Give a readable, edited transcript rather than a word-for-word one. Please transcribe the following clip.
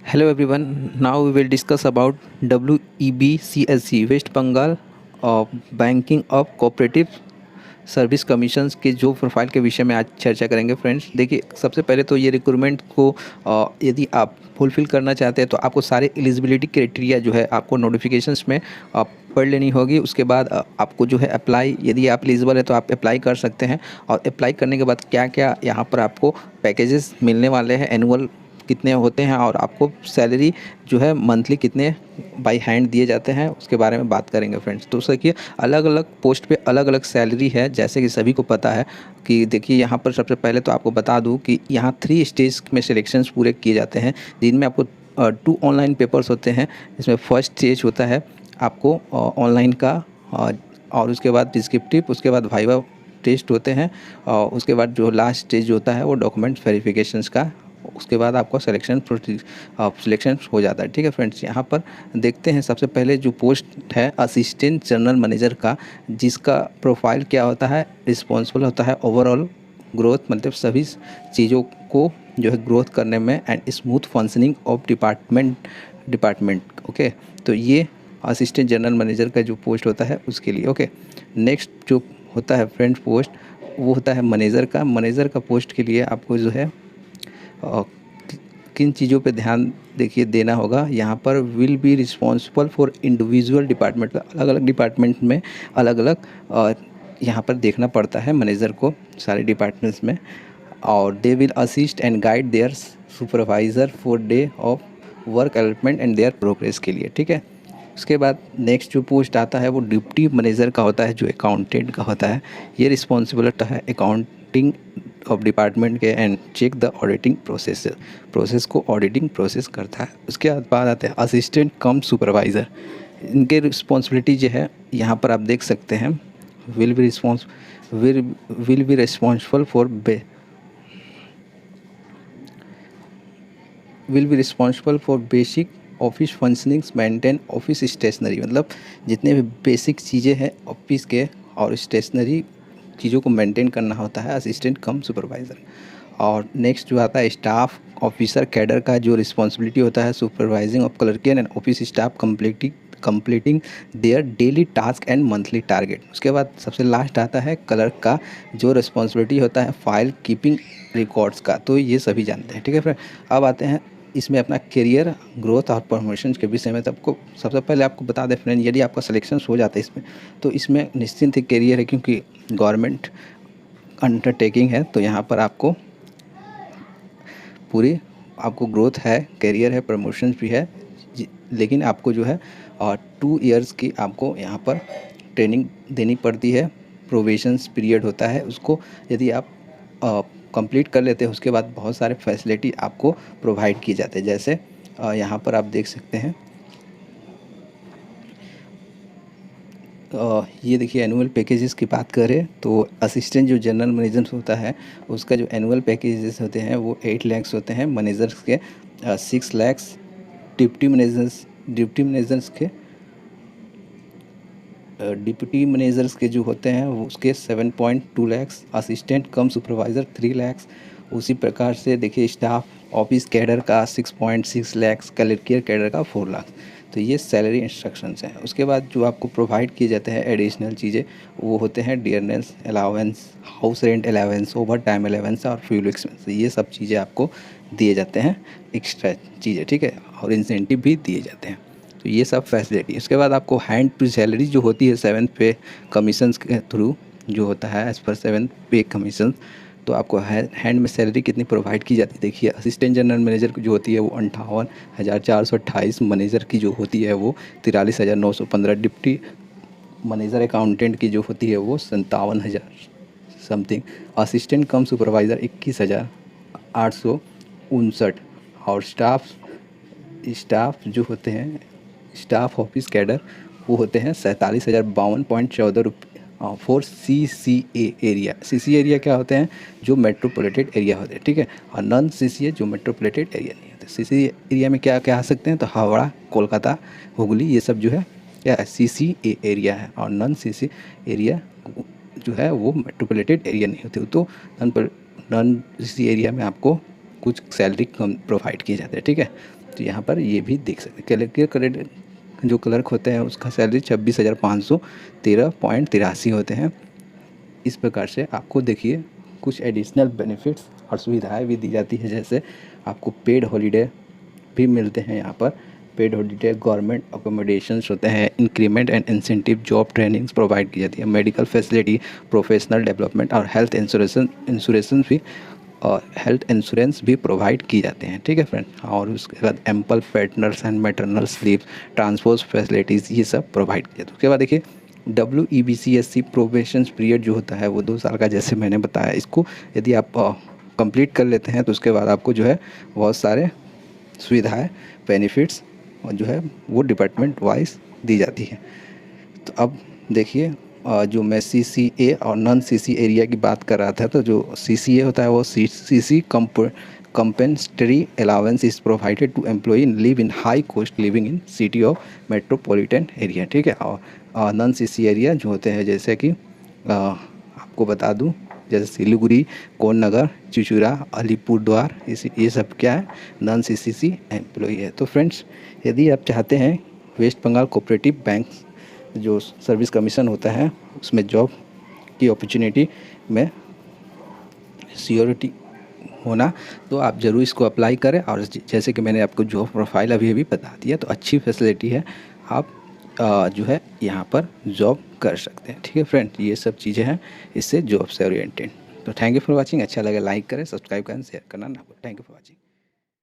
Hello everyone. Now we will discuss about WEBCSC West Bengal banking of cooperative service commissions के जो profile के विषय में आज चर्चा करेंगे फ्रेंड्स। देखिए, सबसे पहले तो ये रिक्रूटमेंट को यदि आप फुलफ़िल करना चाहते हैं तो आपको सारे एलिजिबिलिटी क्राइटेरिया जो है आपको नोटिफिकेशंस में पढ़ लेनी होगी। उसके बाद आपको जो है अप्लाई, यदि आप एलिजिबल है तो आप अप्लाई कर सकते हैं। और अप्लाई करने के बाद क्या क्या यहाँ पर आपको पैकेजेस मिलने वाले हैं, एनुअल कितने होते हैं और आपको सैलरी जो है मंथली कितने बाई हैंड दिए जाते हैं, उसके बारे में बात करेंगे फ्रेंड्स। तो देखिए, अलग अलग पोस्ट पे अलग अलग सैलरी है, जैसे कि सभी को पता है कि देखिए यहाँ पर सबसे पहले तो आपको बता दूँ कि यहाँ 3 स्टेज में सिलेक्शंस पूरे किए जाते हैं, जिनमें आपको 2 ऑनलाइन पेपर्स होते हैं। इसमें फर्स्ट स्टेज होता है आपको ऑनलाइन का, और उसके बाद डिस्क्रिप्टिव, उसके बाद वाइवा टेस्ट होते हैं, और उसके बाद जो लास्ट स्टेज होता है वो डॉक्यूमेंट वेरिफिकेशंस का। उसके बाद आपका सिलेक्शन हो जाता है। ठीक है फ्रेंड्स, यहाँ पर देखते हैं सबसे पहले जो पोस्ट है असिस्टेंट जनरल मैनेजर का, जिसका प्रोफाइल क्या होता है, रिस्पॉन्सिबल होता है ओवरऑल ग्रोथ, मतलब सभी चीज़ों को जो है ग्रोथ करने में and smooth functioning of department. Okay, तो ये असिस्टेंट जनरल मैनेजर का जो पोस्ट होता है उसके लिए। ओके, नेक्स्ट जो होता है फ्रेंड्स पोस्ट, वो होता है मैनेजर का पोस्ट के लिए आपको जो है किन चीज़ों पे ध्यान देखिए देना होगा। यहाँ पर will be responsible for individual department, अलग अलग डिपार्टमेंट में अलग अलग यहाँ पर देखना पड़ता है मैनेजर को सारे डिपार्टमेंट्स में। और they will assist and guide there supervisor for day of work allotment and there progress के लिए। ठीक है, उसके बाद नेक्स्ट जो पोस्ट आता है वो डिप्टी मैनेजर का होता है, जो अकाउंटेंट का होता है। ये रिस्पॉन्सिबल होता है अकाउंटिंग ऑफ डिपार्टमेंट के and check the auditing process को ऑडिटिंग प्रोसेस करता है। उसके बाद आते हैं असिस्टेंट कम सुपरवाइज़र। इनके रिस्पॉन्सिबिलिटी जो है यहाँ पर आप देख सकते हैं, will be responsible for basic office functionings, maintain office stationery, मतलब जितने भी बेसिक चीज़ें हैं ऑफिस के और स्टेशनरी चीज़ों को मेंटेन करना होता है असिस्टेंट कम सुपरवाइज़र। और नेक्स्ट जो आता है स्टाफ ऑफिसर कैडर का, जो रिस्पॉन्सिबिलिटी होता है supervising of clerical and office staff completing their daily task and monthly target. उसके बाद सबसे लास्ट आता है क्लर्क का, जो रिस्पॉन्सिबिलिटी होता है फाइल कीपिंग रिकॉर्ड्स का। तो ये सभी जानते हैं। ठीक है फ्रेंड, अब आते हैं इसमें अपना करियर ग्रोथ और प्रमोशन के विषय में। सबको सबसे पहले आपको बता दें फ्रेंड, यदि आपका सिलेक्शन हो जाता है इसमें, तो इसमें निश्चिंत ही करियर है, क्योंकि गवर्नमेंट अंडरटेकिंग है। तो यहाँ पर आपको पूरी आपको ग्रोथ है, करियर है, प्रमोशन भी है, लेकिन आपको जो है 2 इयर्स की आपको यहाँ पर ट्रेनिंग देनी पड़ती है। प्रोबेशंस पीरियड होता है, उसको यदि आप कंप्लीट कर लेते हैं उसके बाद बहुत सारे फैसिलिटी आपको प्रोवाइड किए जाते हैं। जैसे यहाँ पर आप देख सकते हैं, ये देखिए एनुअल पैकेजेस की बात करें तो असिस्टेंट जो जनरल मैनेजर होता है उसका जो एनुअल पैकेजेस होते हैं वो 8 लाख होते हैं, मैनेजर्स के 6 लाख, डिप्टी मैनेजर्स के जो होते हैं वो उसके 7.2 lakh, assistant cum supervisor 3 lakh. उसी प्रकार से देखिए स्टाफ ऑफिस कैडर का 6.6 लाख, क्लर्कियल कैडर का 4 लाख। तो ये सैलरी इंस्ट्रक्शंस हैं। उसके बाद जो आपको प्रोवाइड किए जाते हैं एडिशनल चीज़ें, वो होते हैं dearness allowance, house rent allowance, over time allowance और फ्यूल एक्सपेंस। ये सब चीज़ें आपको दिए जाते हैं, एक्स्ट्रा चीज़ें। ठीक है, और इंसेंटिव भी दिए जाते हैं। तो ये सब फैसिलिटी। उसके बाद आपको हैंड टू सैलरी जो होती है 7th पे कमीशंस के थ्रू जो होता है एज़ पर 7th पे कमीशन, तो आपको हैंड में सैलरी कितनी प्रोवाइड की जाती है। देखिए असिस्टेंट जनरल मैनेजर की जो होती है वो 58,428, मैनेजर की जो होती है वो 43,915, डिप्टी मैनेजर अकाउंटेंट की जो होती है वो 57,000 समथिंग, असिस्टेंट कम सुपरवाइज़र 21,859, और स्टाफ जो होते हैं स्टाफ ऑफिस कैडर वो होते हैं 47,052.14 रुपये for CCA area. CCA area क्या होते हैं, जो मेट्रोपॉलिटन एरिया होते हैं। ठीक है, और नॉन CCA जो मेट्रोपॉलिटन एरिया नहीं होते। CCA एरिया में क्या क्या आ सकते हैं, तो हावड़ा, कोलकाता, हुगली, ये सब जो है क्या है CCA एरिया है। और नॉन CCA एरिया जो है वो मेट्रोपॉलिटन एरिया नहीं होते। तो नॉन CCA एरिया में आपको कुछ सैलरी कम प्रोवाइड किए जाते हैं, ठीक है। तो यहाँ पर ये भी देख सकते हैं, क्लर्क जो क्लर्क होते हैं उसका सैलरी 26,513.83 होते हैं। इस प्रकार से आपको देखिए कुछ एडिशनल बेनिफिट्स और सुविधाएं भी दी जाती है, जैसे आपको पेड हॉलीडे भी मिलते हैं यहाँ पर। पेड हॉलीडे, गवर्नमेंट अकोमोडेशंस होते हैं, increment and incentive, job trainings provide की जाती है, मेडिकल फैसिलिटी, प्रोफेशनल डेवलपमेंट और हेल्थ इंश्योरेंस भी प्रोवाइड की जाते हैं, ठीक है फ्रेंड। और उसके बाद ample paternal and maternal leave, transport facilities, ये सब प्रोवाइड किया जाता है। उसके बाद देखिए WEBCSC प्रोबेशन पीरियड जो होता है वो 2 साल का, जैसे मैंने बताया। इसको यदि आप कंप्लीट कर लेते हैं तो उसके बाद आपको जो है बहुत सारे सुविधाएं, बेनिफिट्स और जो है वो डिपार्टमेंट वाइज दी जाती है। तो अब देखिए जो मैं CCA और नॉन CC एरिया की बात कर रहा था, तो जो CCA होता है वो CC compensatory allowance is provided to employee live in high cost living in city of metropolitan area, ठीक है। और नॉन CC एरिया जो होते हैं, जैसे कि आपको बता दूं, जैसे सिलीगुड़ी, कोन्नगर, चिचूरा, अलीपुरद्वार, ये सब क्या है, नॉन CCC एम्प्लॉई है। तो फ्रेंड्स, यदि आप चाहते हैं वेस्ट बंगाल कोऑपरेटिव बैंक जो सर्विस कमीशन होता है उसमें जॉब की अपॉर्चुनिटी में सियोरिटी होना, तो आप ज़रूर इसको अप्लाई करें। और जैसे कि मैंने आपको जॉब प्रोफाइल अभी बता दिया, तो अच्छी फैसिलिटी है, आप जो है यहाँ पर जॉब कर सकते हैं, ठीक है फ्रेंड। ये सब चीज़ें हैं इससे जॉब से ओरिएंटेड। तो थैंक यू फॉर वाचिंग। अच्छा लगे लाइक करें, सब्सक्राइब करें, शेयर करना ना भूलें। Thank you for watching.